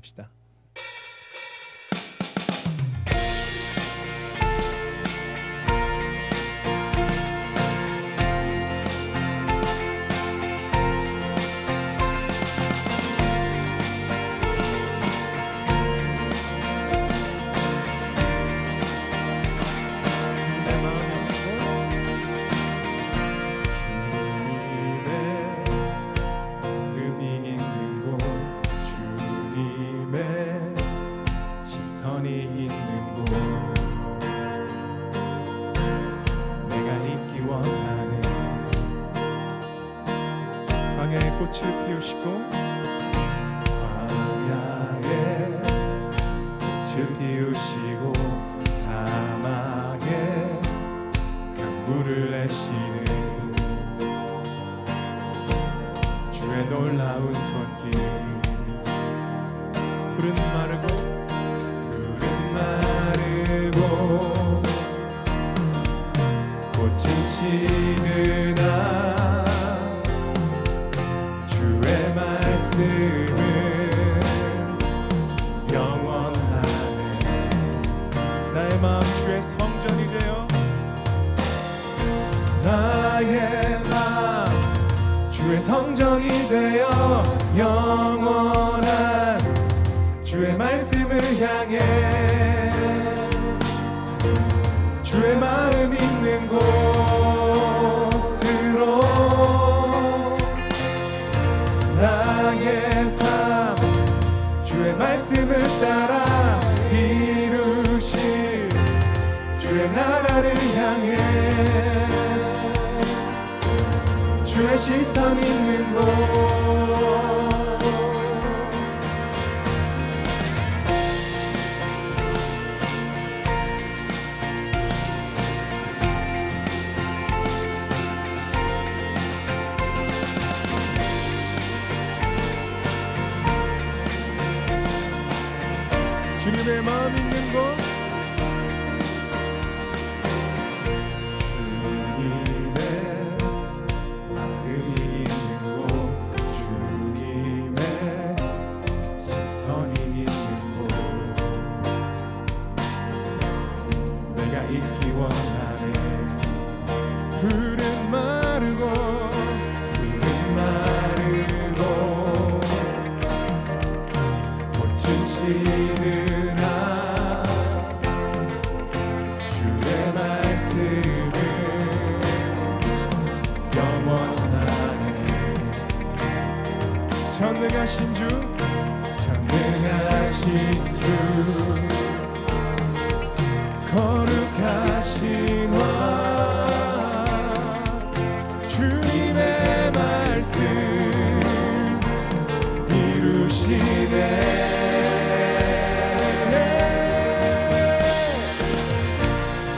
찬양합시다. 꽃을 피우시고 광야에 꽃을 피우시고 사막에 강물을 내시는 주의 놀라운 손길 푸른 마르고 꽃은 시드나 말씀은 영원하네. 나의 마음 주의 성전이 되어 나의 마음 주의 성전이 되어 영원한 주의 말씀을 향해 주의 마음 있는 곳으로 나의 삶 주의 말씀을 따라 이루실 주의 나라를 향해 주의 시선 있는 곳 주님의 마음 있는 곳 주님의 마음이 있는 곳 주님의 시선이 있는 곳 내가 있기 원하네 푸른 마르고 꽃은 시드 전능하신 주 거룩하신 왕 주님의 말씀 이루시네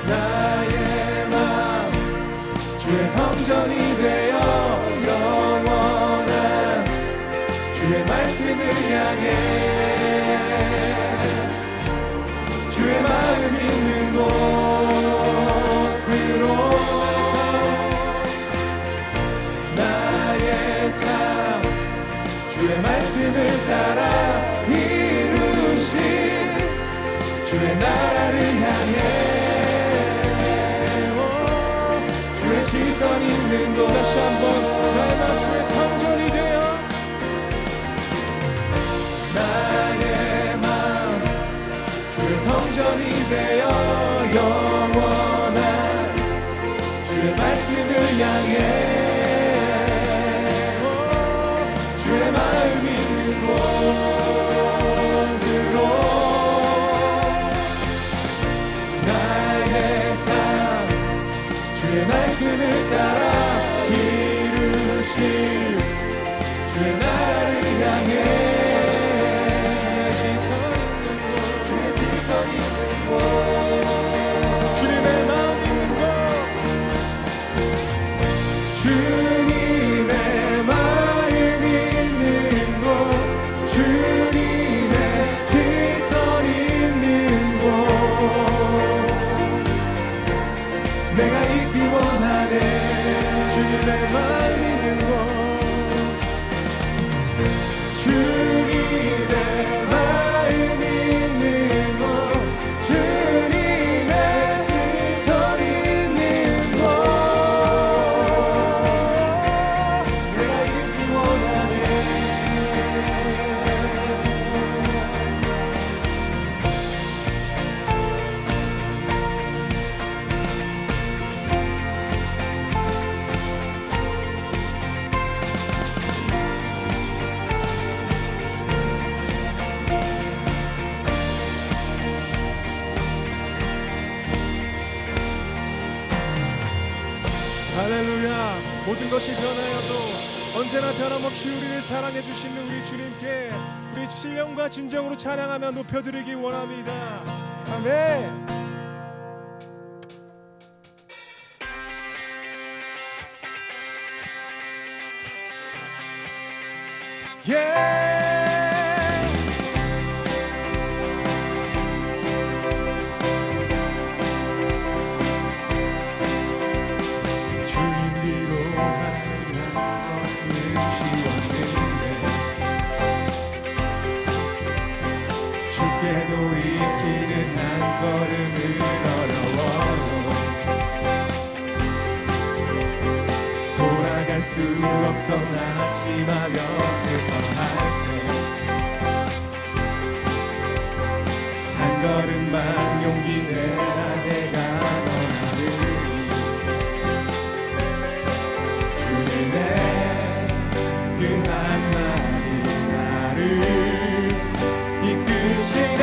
나의 마음 주의 성전이 되어 주의 말씀을 향해 주의 마음 있는 곳으로 나의 삶 주의 말씀을 따라 이루신 주의 나라를 향해 주의 시선 있는 곳 다시 한번 나의 마음 주의 성전이 되어 나의 마음 주의 성전이 되어 영원한 주의 말씀을 향해 주의 마음 있는 곳으로 나의 삶 주의 말씀을 따라 이루실 주의 나라를 향해 주의 시선 있는 곳 할렐루야. 모든 것이 변하여도 언제나 변함없이 우리를 사랑해 주시는 우리 주님께 우리 신령과 진정으로 찬양하며 높여드리기 원합니다. 아멘. 주님 위로한 주께 돌이키는 한 걸음을 어려워도 돌아갈 수 없어 낙심하며 슬퍼할 한 걸음만 용기 내라 내가 너를 주님의 그 한마디 나를 이끄시네.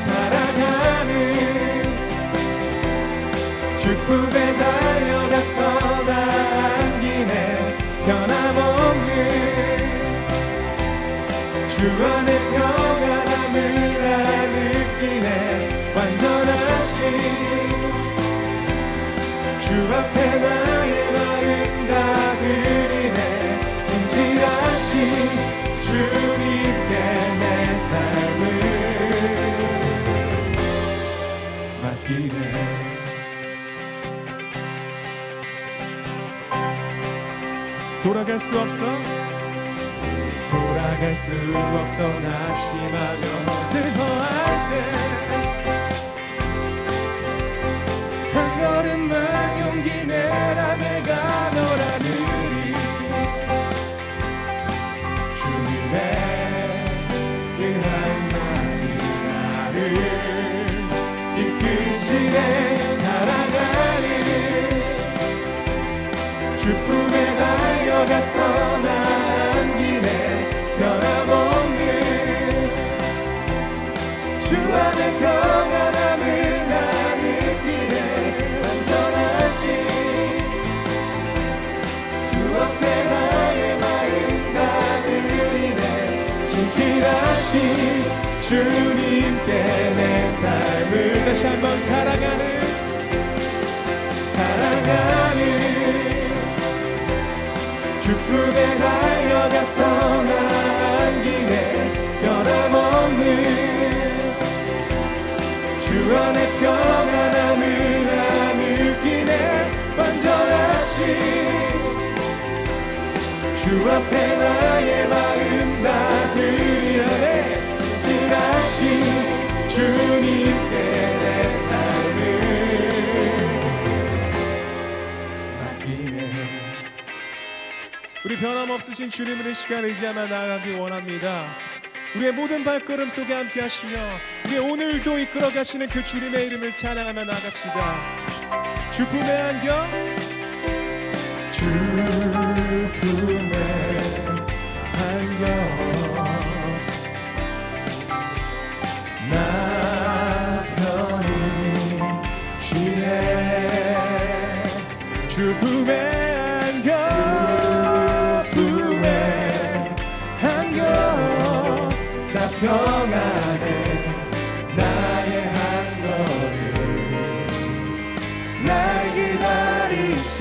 살아가는 축복에 달려가서 나아기네. 변함없는 주 안에 평안함을 나 느끼네. 완전하신 주 앞에 나의 마음 다 드리네. 진실하신 주님께 내 삶을 맡기네. 돌아갈 수 없어 돌아갈 수 없어 낙심하며 슬퍼할 때 한 걸음만 용기 내라 내가 너라는 주님의 그 한마디 나를 이끄시네. 살아가는 주품에 달려가서 나아기네. 변함없는 주 안에 평안함을 나 느끼네. 완전하신 주 앞에 나의 마음 다 드리네. 진실하신 주님께 내 삶을 다시 한번 살아가는 주품에 달려가서 나아기네. 변함없는 주 안에 평안함을 나 느끼네. 완전하신 주 앞에 나의 마음 다 드리네. 진실하신 주님께 내 삶을 우리 변함없으신 주님을 이 시간 의지하며 나아가기 원합니다. 우리의 모든 발걸음 속에 함께 하시며 우리의 오늘도 이끌어 가시는 그 주님의 이름을 찬양하며 나아갑시다. 주품의 안경 주품의 안경 나 편히 쉬네. 주품의 평안해. 나의 한 걸음 날 기다리신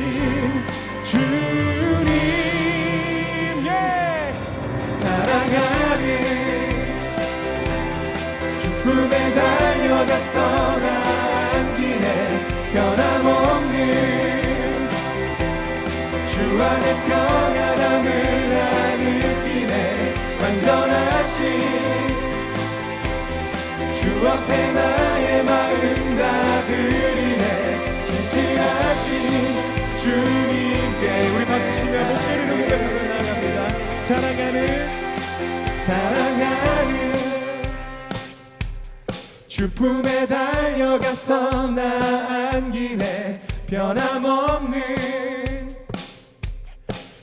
주님. 사랑하는 주품에 달려가서 나아기네. 변함없는 주 안에 평안함을 나 느끼네. 완전하신 주 앞에 나의 마음 다 드리네. 진실하신 주님께 우리 박수치며 목소리를 높여 나갑니다. 사랑하는 주품에 달려가서 나 안기네. 변함없는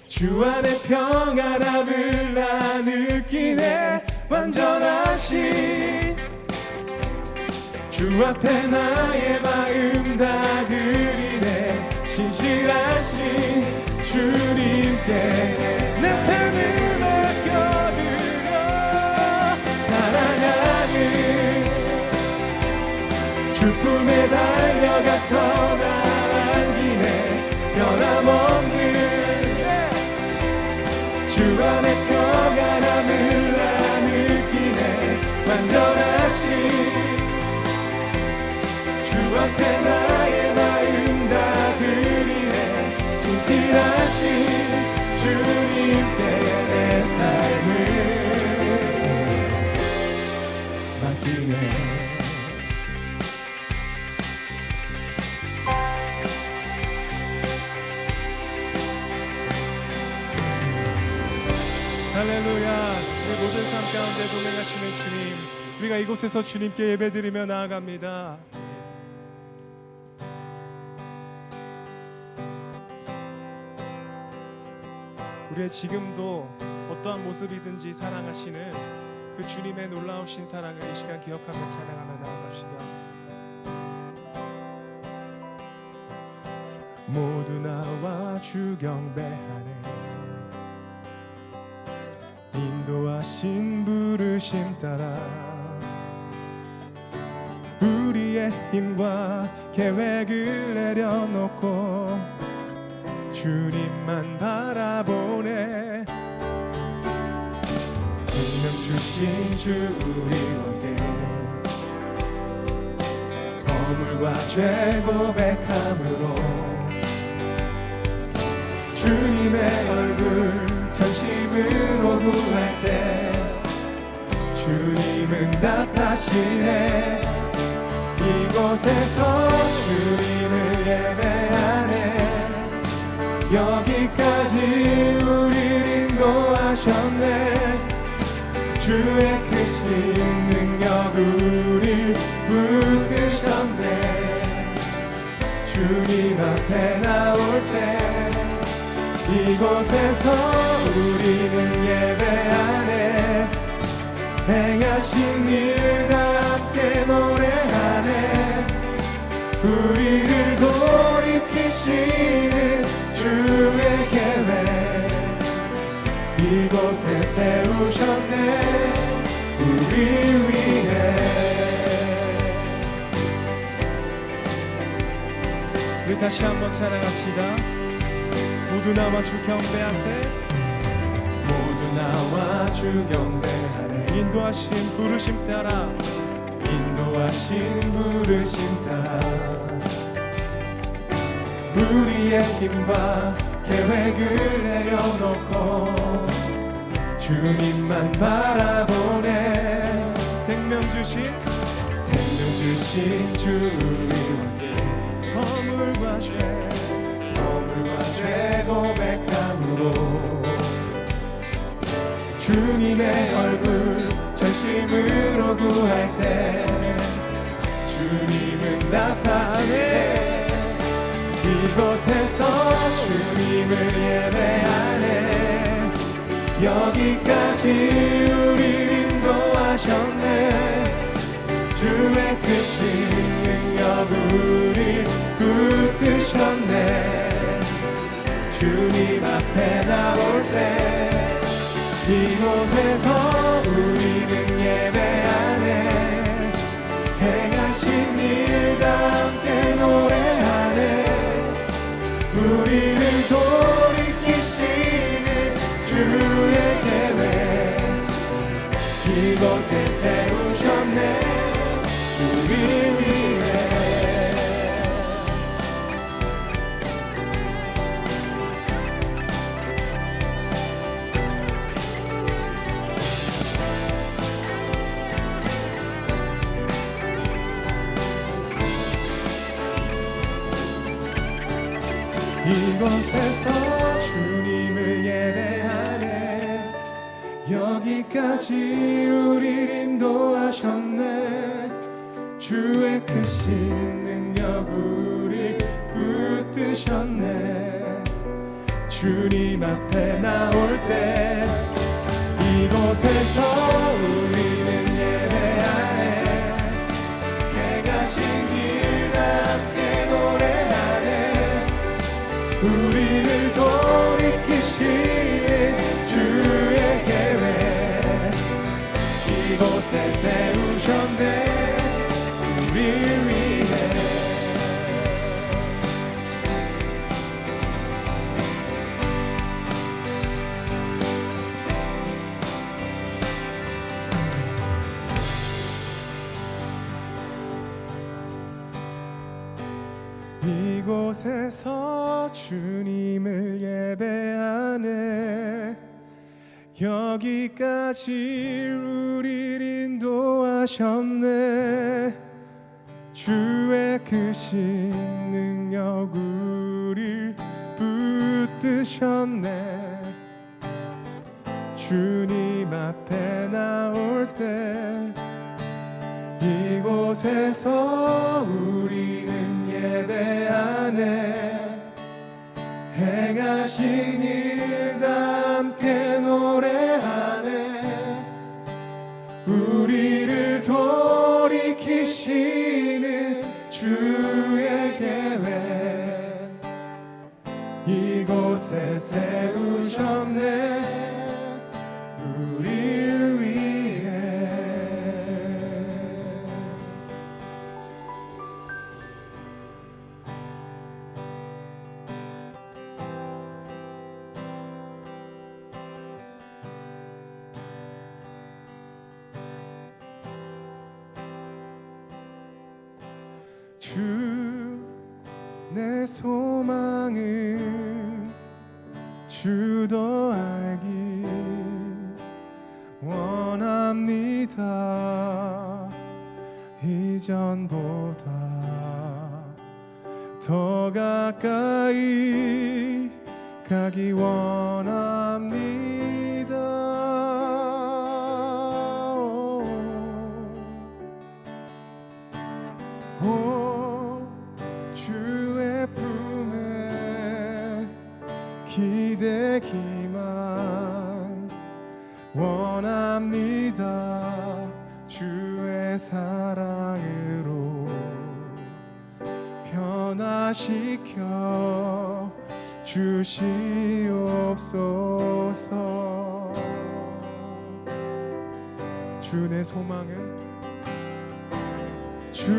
주 안에 평안함을 나 느끼네. 완전하신 주 앞에 나의 마음 다 드리네. 신실하신 내 삶을 맡겨드려 사랑하는 주 품에 달려가서 나아가네 변함없는 주 안에 평안함을 나 느끼네 완전하신 주 앞에 나의 마음 다 드리네 진실하신 주님께 내 삶을 맡기네 할렐루야. 우리 모든 삶 가운데 동행하시는 주님, 우리가 이곳에서 주님께 예배드리며 나아갑니다. 우리의 지금도 어떠한 모습이든지 사랑하시는 그 주님의 놀라우신 사랑을 이 시간 기억하며 찬양하며 나아갑시다. 모두 나와 주 경배하네 인도하신 부르심 따라 우리의 힘과 계획을 내려놓고 주님만 바라보네 생명 주신 주 우리에게 허물과 죄 고백함으로 주님의 얼굴 전심으로 구할 때 주님은 답하시네 이곳에서 주님을 예배하네 여기까지 우리를 인도하셨네 주의 크신 능력 우릴 붙드셨네 주님 앞에 나올 때 이곳에서 우리는 예배하네 행하신 일 다 함께 노래하네 우리를 돌이키시는 주의 계획 이곳에 세우셨네 우리 위해 우리 다시 한번 찬양합시다 모두 나와 주 경배하세 모두 나와 주 경배하네 인도하신 부르심 따라 인도하신 부르심 따라 우리의 힘과 계획을 내려놓고 주님만 바라보네 생명 주신 주 우리에게 허물과 죄 고백함으로 주님의 얼굴 전심으로 구할 때 주님은 답하네 이곳에서 주님을 예배하네 여기까지 우리를 인도하셨네 주의 크신 능력 우릴 붙드셨네 주님 앞에 나올 때 이곳에서 우리는 예배하네 행하신 일 다 함께 노래하네 우리를 돌이키시는 주의 계획 이곳에 세우셨네 우리 위해 이곳에서 주님을 예배하네 여기까지 우리를 인도하셨네 주의 크신 능력 우릴 붙드셨네 주님 앞에 나올 때 이곳에서 우리는 예배하네 행하신 일 함께 노래하네 우리를 돌이키시 이곳에서 주님을 예배하네. 여기까지 우리를 인도하셨네. 주의 크신 능력 우리를 붙드셨네. 주님 앞에 나올 때 이곳에서 우리는 예배하네. 행하신 일 다 함께 노래하네. 우리를 돌이키시는 주의 계획 이곳에 세우셨네. 우리를 위해. 주 내 소망은 주 더 알기 원합니다. 이전보다 더 가까이 가기 원합니다. 오, 주의 품에 기대기만 원합니다. 주의 사랑으로 변화시켜 주시옵소서. 주 내 소망은 주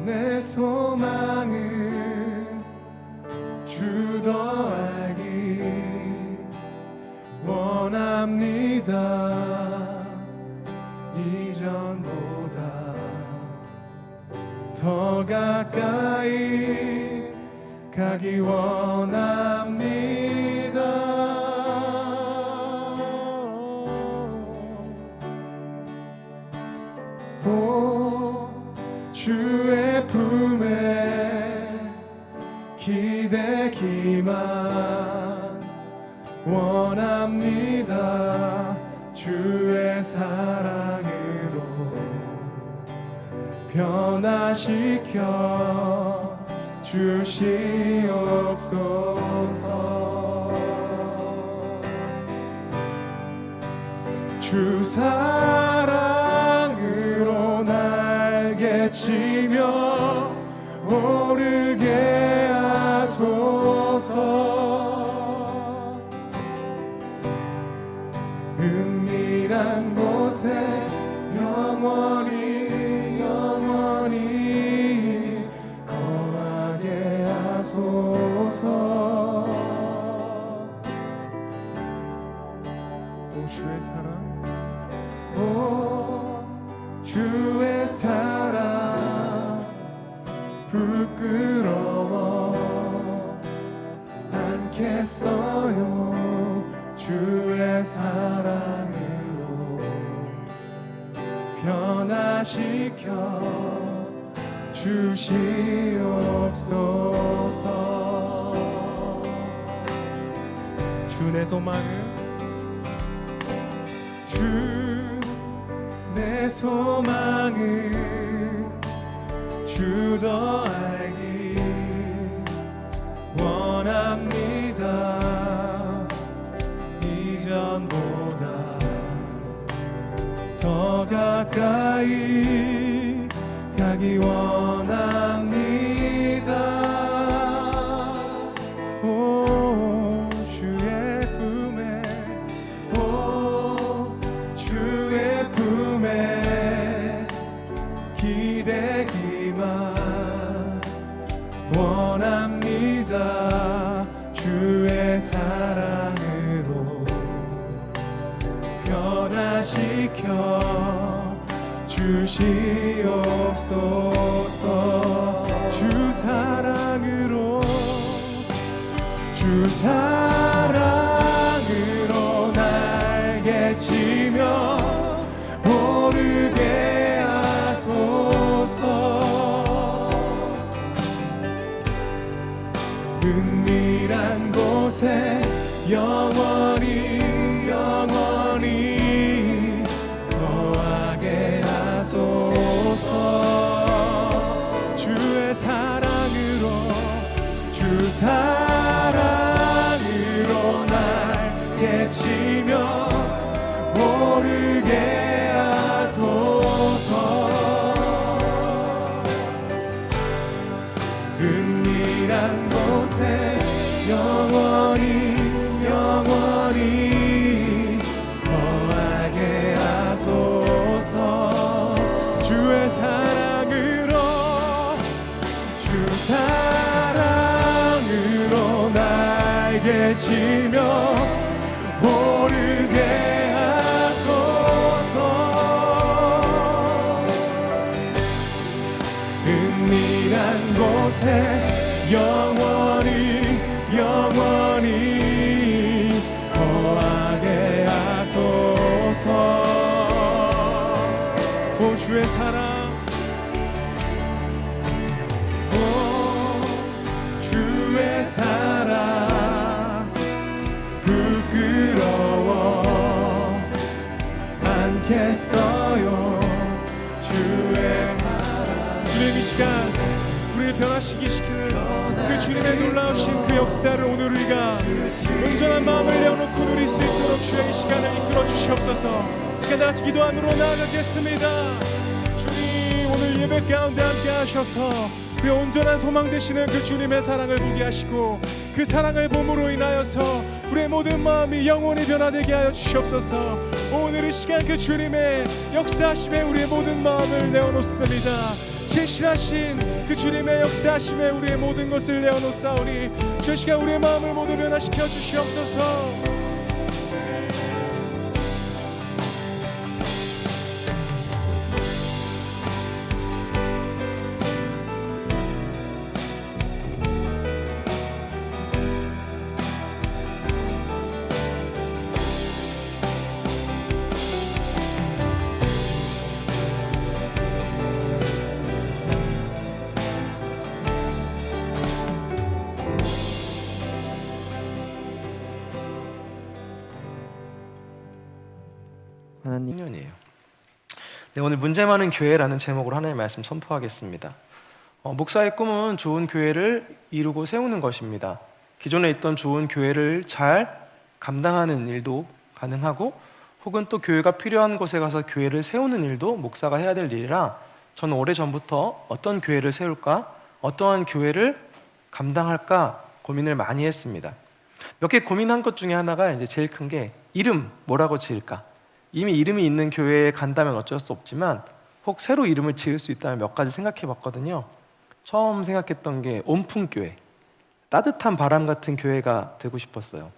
내 소망은 주 더 알기 원합니다. 이전보다 더 가까이 가기 원합니다. 오, 주의 품에 기대기만 원합니다. 주의 사랑으로 변화시켜 주시옵소서. 주 사랑으로 날개치며 오르게 하소서. 은밀한 곳에 영원히 영원히 거하게 하소서. 오 주의 사랑, 오 주의 사랑 부끄러워 않겠어요. 주의 사랑으로 변화시켜 주시옵소서. 주 내 소망은 주 내 소망은 주 더 알기 원합니다. 이전보다 더 가까이 가기 원합니다. 오 주의 품에, 오 주의 품에 기대기만 원합니다. 주의 사랑으로 변화시켜 주시옵소서. 주 사랑으로 주 사랑으로 날개 치며 오르게 하소서. 은밀한 곳에 영원히 영원히 거하게 하소서. 주의 사랑으로 주 사랑으로 날개 치며 오르게 하소서. 은밀한 곳에 영원히 영원히 거하게 하소서. 주의 사랑으로 주 사랑으로 날개 치며 오르게 하소서. 은밀한 곳에 영원히 영원히 거하게 하소서. 오 주의 사랑, 오 주의 사랑 부끄러워 않겠어요. 주의 사랑. 주님 이 시간 우리를 변화시키게 시키는 그 주님의 놀라우신 그 역사를 오늘 우리가 온전한 마음을 내어놓고 누릴 수 있도록 주의 이 시간을 이끌어 주시옵소서. 시간 다같이 기도함으로 나아가겠습니다. 주님 오늘 예배 가운데 함께 하셔서 그 온전한 소망 되시는 그 주님의 사랑을 보게 하시고 그 사랑을 봄으로 인하여서 우리의 모든 마음이 영원히 변화되게 하여 주시옵소서. 오늘 이 시간 그 주님의 역사하심에 우리의 모든 마음을 내어놓습니다. 진실하신 그 주님의 역사하심에 우리의 모든 것을 내어놓사오니 저 시간 우리의 마음을 모두 변화시켜 주시옵소서. 하나님 년이에요. 네, 오늘 문제 많은 교회라는 제목으로 하나님의 말씀 선포하겠습니다. 목사의 꿈은 좋은 교회를 이루고 세우는 것입니다. 기존에 있던 좋은 교회를 잘 감당하는 일도 가능하고 혹은 또 교회가 필요한 곳에 가서 교회를 세우는 일도 목사가 해야 될 일이라 저는 오래전부터 어떤 교회를 세울까, 어떠한 교회를 감당할까 고민을 많이 했습니다. 몇 개 고민한 것 중에 하나가 이제 제일 큰 게 이름 뭐라고 지을까? 이미 이름이 있는 교회에 간다면 어쩔 수 없지만 혹 새로 이름을 지을 수 있다면 몇 가지 생각해 봤거든요. 처음 생각했던 게 온풍교회, 따뜻한 바람 같은 교회가 되고 싶었어요.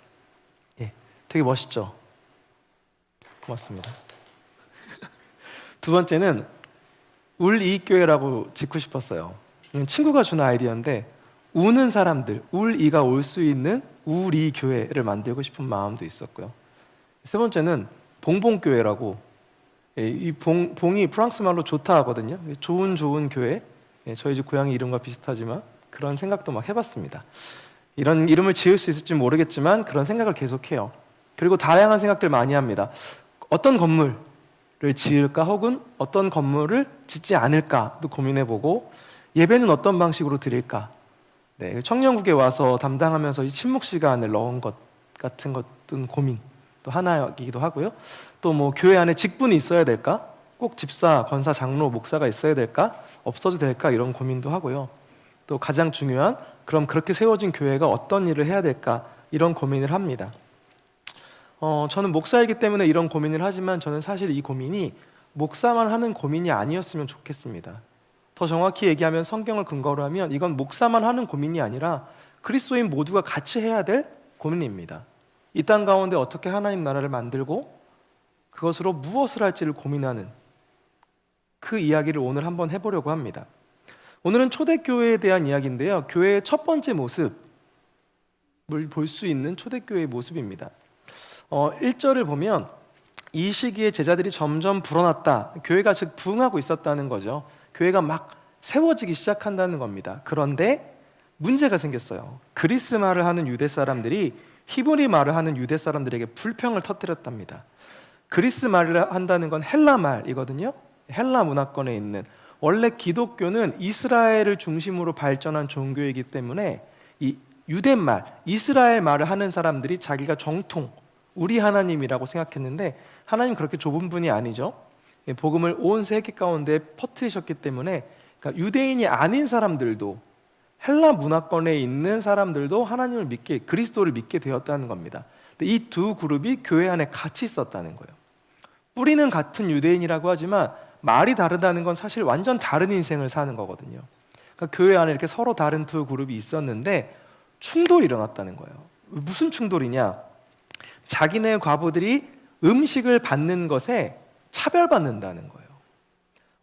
예, 되게 멋있죠? 고맙습니다. 두 번째는 울이교회라고 짓고 싶었어요. 친구가 준 아이디어인데 우는 사람들, 울이가 올 수 있는 울이교회를 만들고 싶은 마음도 있었고요. 세 번째는 봉봉교회라고, 이 봉이 프랑스 말로 좋다 하거든요. 좋은 교회, 저희 집 고향 이름과 비슷하지만 그런 생각도 막 해봤습니다. 이런 이름을 지을 수 있을지 모르겠지만 그런 생각을 계속해요. 그리고 다양한 생각들 많이 합니다. 어떤 건물을 지을까 혹은 어떤 건물을 짓지 않을까도 고민해보고 예배는 어떤 방식으로 드릴까. 네, 청년국에 와서 담당하면서 이 침묵 시간을 넣은 것 같은 것은 고민 또 하나이기도 하고요. 또 뭐 교회 안에 직분이 있어야 될까? 꼭 집사, 권사, 장로, 목사가 있어야 될까? 없어도 될까? 이런 고민도 하고요. 또 가장 중요한 그럼 그렇게 세워진 교회가 어떤 일을 해야 될까? 이런 고민을 합니다. 저는 목사이기 때문에 이런 고민을 하지만 저는 사실 이 고민이 목사만 하는 고민이 아니었으면 좋겠습니다. 더 정확히 얘기하면 성경을 근거로 하면 이건 목사만 하는 고민이 아니라 그리스도인 모두가 같이 해야 될 고민입니다. 이 땅 가운데 어떻게 하나님 나라를 만들고 그것으로 무엇을 할지를 고민하는 그 이야기를 오늘 한번 해보려고 합니다. 오늘은 초대교회에 대한 이야기인데요. 교회의 첫 번째 모습을 볼 수 있는 초대교회의 모습입니다. 1절을 보면 이 시기에 제자들이 점점 불어났다. 교회가 즉 부흥하고 있었다는 거죠. 교회가 막 세워지기 시작한다는 겁니다. 그런데 문제가 생겼어요. 그리스 말을 하는 유대 사람들이 히브리 말을 하는 유대 사람들에게 불평을 터뜨렸답니다. 그리스 말을 한다는 건 헬라 말이거든요. 헬라 문화권에 있는, 원래 기독교는 이스라엘을 중심으로 발전한 종교이기 때문에 이 유대말, 이스라엘 말을 하는 사람들이 자기가 정통, 우리 하나님이라고 생각했는데 하나님 그렇게 좁은 분이 아니죠. 복음을 온 세계 가운데 퍼뜨리셨기 때문에, 그러니까 유대인이 아닌 사람들도, 헬라 문화권에 있는 사람들도 하나님을 믿게, 그리스도를 믿게 되었다는 겁니다. 이 두 그룹이 교회 안에 같이 있었다는 거예요. 뿌리는 같은 유대인이라고 하지만 말이 다르다는 건 사실 완전 다른 인생을 사는 거거든요. 그러니까 교회 안에 이렇게 서로 다른 두 그룹이 있었는데 충돌이 일어났다는 거예요. 무슨 충돌이냐? 자기네 과부들이 음식을 받는 것에 차별받는다는 거예요.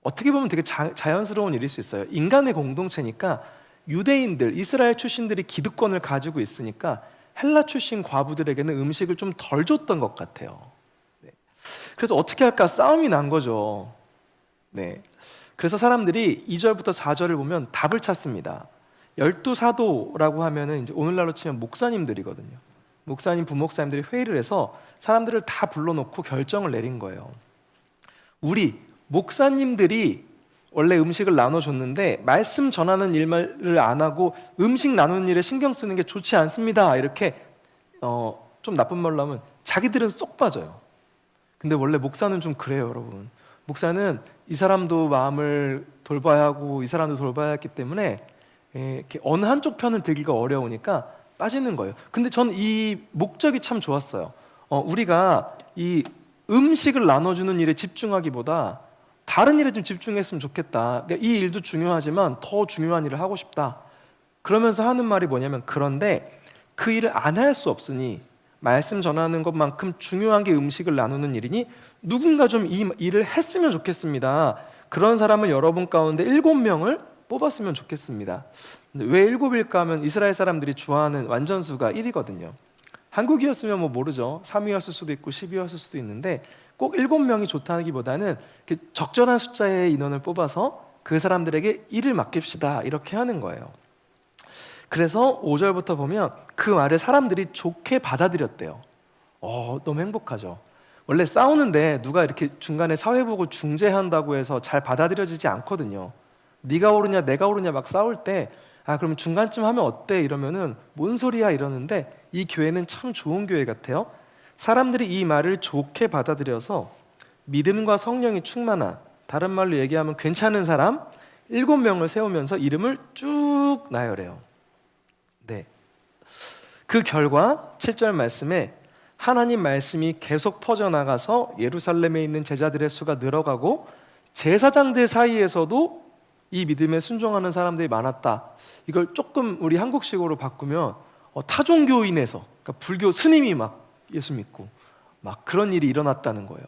어떻게 보면 되게 자연스러운 일일 수 있어요. 인간의 공동체니까 유대인들, 이스라엘 출신들이 기득권을 가지고 있으니까 헬라 출신 과부들에게는 음식을 좀 덜 줬던 것 같아요. 네. 그래서 어떻게 할까 싸움이 난 거죠. 네. 그래서 사람들이 2절부터 4절을 보면 답을 찾습니다. 12사도라고 하면은 이제 오늘날로 치면 목사님들이거든요. 목사님, 부목사님들이 회의를 해서 사람들을 다 불러놓고 결정을 내린 거예요. 우리 목사님들이 원래 음식을 나눠줬는데 말씀 전하는 일을 안 하고 음식 나누는 일에 신경 쓰는 게 좋지 않습니다. 이렇게 좀 나쁜 말로 하면 자기들은 쏙 빠져요. 근데 원래 목사는 좀 그래요, 여러분. 목사는 이 사람도 마음을 돌봐야 하고 이 사람도 돌봐야 했기 때문에 이렇게 어느 한쪽 편을 들기가 어려우니까 빠지는 거예요. 근데 전 이 목적이 참 좋았어요. 우리가 이 음식을 나눠주는 일에 집중하기보다 다른 일에 좀 집중했으면 좋겠다. 그러니까 이 일도 중요하지만 더 중요한 일을 하고 싶다. 그러면서 하는 말이 뭐냐면, 그런데 그 일을 안 할 수 없으니, 말씀 전하는 것만큼 중요한 게 음식을 나누는 일이니 누군가 좀 이 일을 했으면 좋겠습니다. 그런 사람을 여러분 가운데 7명을 뽑았으면 좋겠습니다. 근데 왜 7일까 하면 이스라엘 사람들이 좋아하는 완전수가 1이거든요. 한국이었으면 뭐 모르죠. 3이었을 수도 있고 10이었을 수도 있는데 꼭 7명이 좋다기보다는 적절한 숫자의 인원을 뽑아서 그 사람들에게 일을 맡깁시다, 이렇게 하는 거예요. 그래서 5절부터 보면 그 말을 사람들이 좋게 받아들였대요. 너무 행복하죠. 원래 싸우는데 누가 이렇게 중간에 사회 보고 중재한다고 해서 잘 받아들여지지 않거든요. 네가 옳으냐 내가 옳으냐 막 싸울 때 그럼 중간쯤 하면 어때? 이러면은 뭔 소리야 이러는데, 이 교회는 참 좋은 교회 같아요. 사람들이 이 말을 좋게 받아들여서 믿음과 성령이 충만한, 다른 말로 얘기하면 괜찮은 사람 7명을 세우면서 이름을 쭉 나열해요. 네. 그 결과 7절 말씀에 하나님 말씀이 계속 퍼져나가서 예루살렘에 있는 제자들의 수가 늘어가고 제사장들 사이에서도 이 믿음에 순종하는 사람들이 많았다. 이걸 조금 우리 한국식으로 바꾸면 타종교인에서, 그러니까 불교 스님이 막 예수 믿고 막 그런 일이 일어났다는 거예요.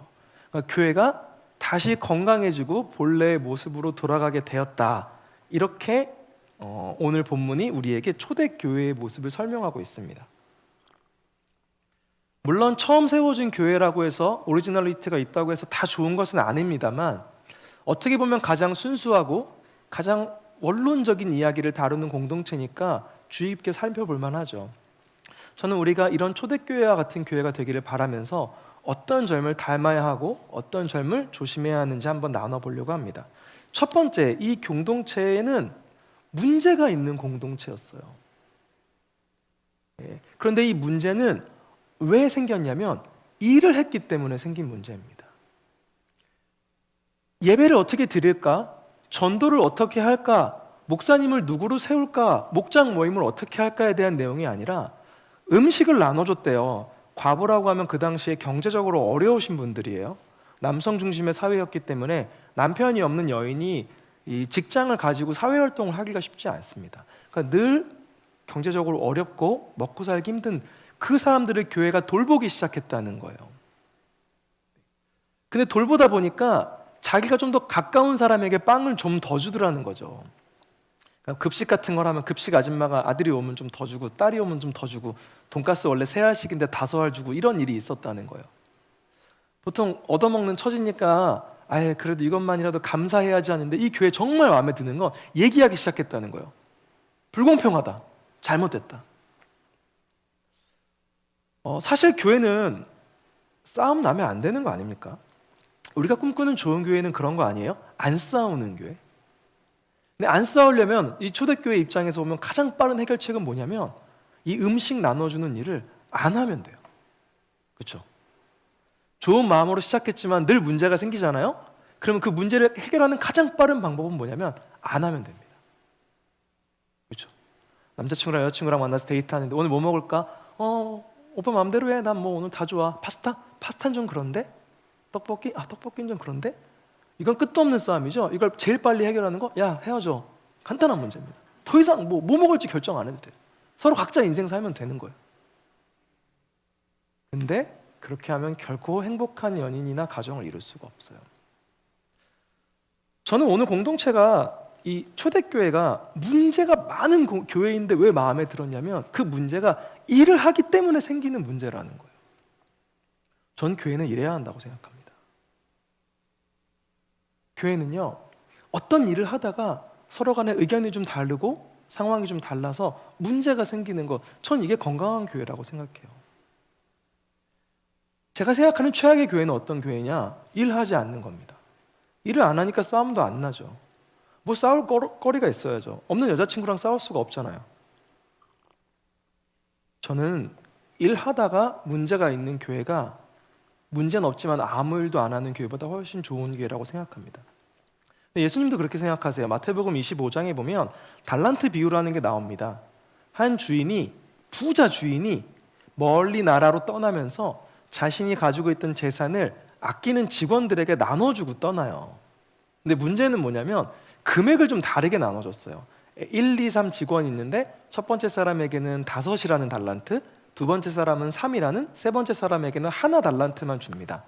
그러니까 교회가 다시 건강해지고 본래의 모습으로 돌아가게 되었다. 이렇게 오늘 본문이 우리에게 초대교회의 모습을 설명하고 있습니다. 물론 처음 세워진 교회라고 해서 오리지널리티가 있다고 해서 다 좋은 것은 아닙니다만, 어떻게 보면 가장 순수하고 가장 원론적인 이야기를 다루는 공동체니까 주의 깊게 살펴볼 만하죠. 저는 우리가 이런 초대교회와 같은 교회가 되기를 바라면서 어떤 점을 닮아야 하고 어떤 점을 조심해야 하는지 한번 나눠보려고 합니다. 첫 번째, 이 공동체에는 문제가 있는 공동체였어요. 그런데 이 문제는 왜 생겼냐면 일을 했기 때문에 생긴 문제입니다. 예배를 어떻게 드릴까? 전도를 어떻게 할까? 목사님을 누구로 세울까? 목장 모임을 어떻게 할까에 대한 내용이 아니라 음식을 나눠줬대요. 과부라고 하면 그 당시에 경제적으로 어려우신 분들이에요. 남성 중심의 사회였기 때문에 남편이 없는 여인이 이 직장을 가지고 사회활동을 하기가 쉽지 않습니다. 그러니까 늘 경제적으로 어렵고 먹고 살기 힘든 그 사람들을 교회가 돌보기 시작했다는 거예요. 근데 돌보다 보니까 자기가 좀 더 가까운 사람에게 빵을 좀 더 주더라는 거죠. 그러니까 급식 같은 걸 하면 급식 아줌마가 아들이 오면 좀 더 주고 딸이 오면 좀 더 주고 돈가스 원래 3알씩인데 5알 주고 이런 일이 있었다는 거예요. 보통 얻어먹는 처지니까 아예 그래도 이것만이라도 감사해야지 하는데 이 교회 정말 마음에 드는 건 얘기하기 시작했다는 거예요. 불공평하다, 잘못됐다. 사실 교회는 싸움 나면 안 되는 거 아닙니까? 우리가 꿈꾸는 좋은 교회는 그런 거 아니에요? 안 싸우는 교회. 근데 안 싸우려면 이 초대교회 입장에서 보면 가장 빠른 해결책은 뭐냐면 이 음식 나눠주는 일을 안 하면 돼요. 그렇죠? 좋은 마음으로 시작했지만 늘 문제가 생기잖아요? 그러면 그 문제를 해결하는 가장 빠른 방법은 뭐냐면 안 하면 됩니다. 그렇죠? 남자친구랑 여자친구랑 만나서 데이트하는데 오늘 뭐 먹을까? 오빠 마음대로 해. 난 뭐 오늘 다 좋아. 파스타? 파스타는 좀 그런데? 떡볶이? 떡볶이는 좀 그런데? 이건 끝도 없는 싸움이죠. 이걸 제일 빨리 해결하는 거? 야, 헤어져. 간단한 문제입니다. 더 이상 뭐 먹을지 결정 안 해도 돼요. 서로 각자 인생 살면 되는 거예요. 근데 그렇게 하면 결코 행복한 연인이나 가정을 이룰 수가 없어요. 저는 오늘 공동체가 이 초대교회가 문제가 많은 교회인데 왜 마음에 들었냐면 그 문제가 일을 하기 때문에 생기는 문제라는 거예요. 전 교회는 일해야 한다고 생각합니다. 교회는요, 어떤 일을 하다가 서로 간에 의견이 좀 다르고 상황이 좀 달라서 문제가 생기는 것, 전 이게 건강한 교회라고 생각해요. 제가 생각하는 최악의 교회는 어떤 교회냐? 일하지 않는 겁니다. 일을 안 하니까 싸움도 안 나죠. 뭐 싸울 거리가 있어야죠. 없는 여자친구랑 싸울 수가 없잖아요. 저는 일하다가 문제가 있는 교회가 문제는 없지만 아무 일도 안 하는 교회보다 훨씬 좋은 교회라고 생각합니다. 예수님도 그렇게 생각하세요. 마태복음 25장에 보면 달란트 비유라는 게 나옵니다. 한 주인이, 부자 주인이 멀리 나라로 떠나면서 자신이 가지고 있던 재산을 아끼는 직원들에게 나눠주고 떠나요. 근데 문제는 뭐냐면 금액을 좀 다르게 나눠줬어요. 1, 2, 3 직원이 있는데 첫 번째 사람에게는 5이라는 달란트, 두 번째 사람은 3이라는, 세 번째 사람에게는 1 달란트만 줍니다.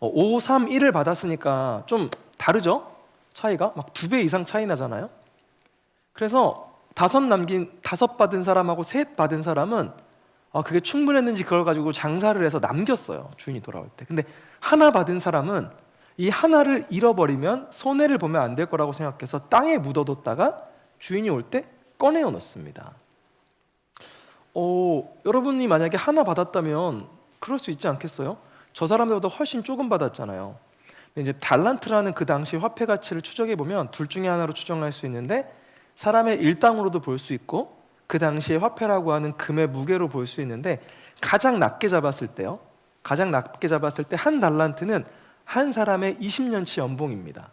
5, 3, 1을 받았으니까 좀 다르죠? 차이가 막 2배 이상 차이 나잖아요. 그래서 5 받은 사람하고 3 받은 사람은 그게 충분했는지 그걸 가지고 장사를 해서 남겼어요. 주인이 돌아올 때. 근데 1 받은 사람은 이 하나를 잃어버리면 손해를 보면 안 될 거라고 생각해서 땅에 묻어뒀다가 주인이 올 때 꺼내어 놓습니다. 여러분이 만약에 1 받았다면 그럴 수 있지 않겠어요? 저 사람들보다 훨씬 조금 받았잖아요. 근데 이제 달란트라는 그 당시 화폐 가치를 추적해 보면 둘 중에 하나로 추정할 수 있는데 사람의 일당으로도 볼 수 있고 그 당시의 화폐라고 하는 금의 무게로 볼 수 있는데 가장 낮게 잡았을 때요. 가장 낮게 잡았을 때 1 달란트는 한 사람의 20년치 연봉입니다.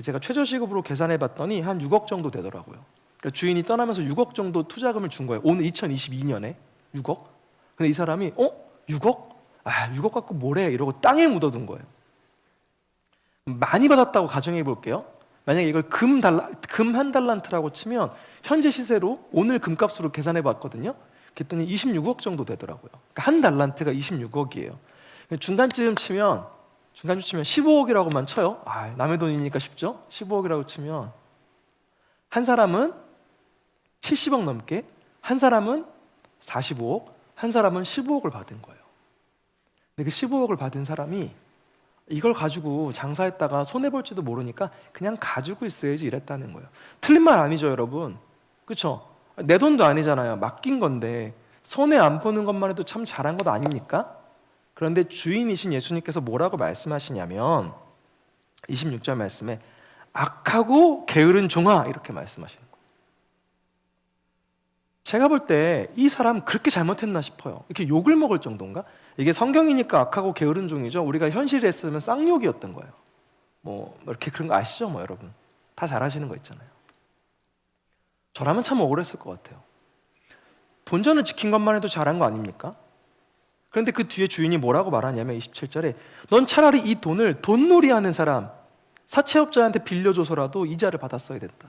제가 최저시급으로 계산해 봤더니 한 6억 정도 되더라고요. 그러니까 주인이 떠나면서 6억 정도 투자금을 준 거예요. 오늘 2022년에 6억? 근데 이 사람이 6억? 6억 갖고 뭐래? 이러고 땅에 묻어둔 거예요. 많이 받았다고 가정해 볼게요. 만약에 이걸 금 1달란트라고 치면 현재 시세로 오늘 금값으로 계산해 봤거든요. 그랬더니 26억 정도 되더라고요. 그러니까 1 달란트가 26억이에요. 중간쯤 치면 15억이라고만 쳐요. 남의 돈이니까 쉽죠? 15억이라고 치면 한 사람은 70억 넘게, 한 사람은 45억, 한 사람은 15억을 받은 거예요. 근데 그 15억을 받은 사람이 이걸 가지고 장사했다가 손해볼지도 모르니까 그냥 가지고 있어야지 이랬다는 거예요. 틀린 말 아니죠, 여러분? 그렇죠? 내 돈도 아니잖아요. 맡긴 건데 손해 안 보는 것만 해도 참 잘한 것 아닙니까? 그런데 주인이신 예수님께서 뭐라고 말씀하시냐면 26절 말씀에 악하고 게으른 종아 이렇게 말씀하시는 거예요. 제가 볼 때 이 사람 그렇게 잘못했나 싶어요. 이렇게 욕을 먹을 정도인가? 이게 성경이니까 악하고 게으른 종이죠. 우리가 현실에 했으면 쌍욕이었던 거예요. 뭐 이렇게 그런 거 아시죠? 여러분 다 잘 아시는 거 있잖아요. 저라면 참 억울했을 것 같아요. 본전을 지킨 것만 해도 잘한 거 아닙니까? 그런데 그 뒤에 주인이 뭐라고 말하냐면 27절에 넌 차라리 이 돈을 돈놀이하는 사람 사채업자한테 빌려줘서라도 이자를 받았어야 됐다.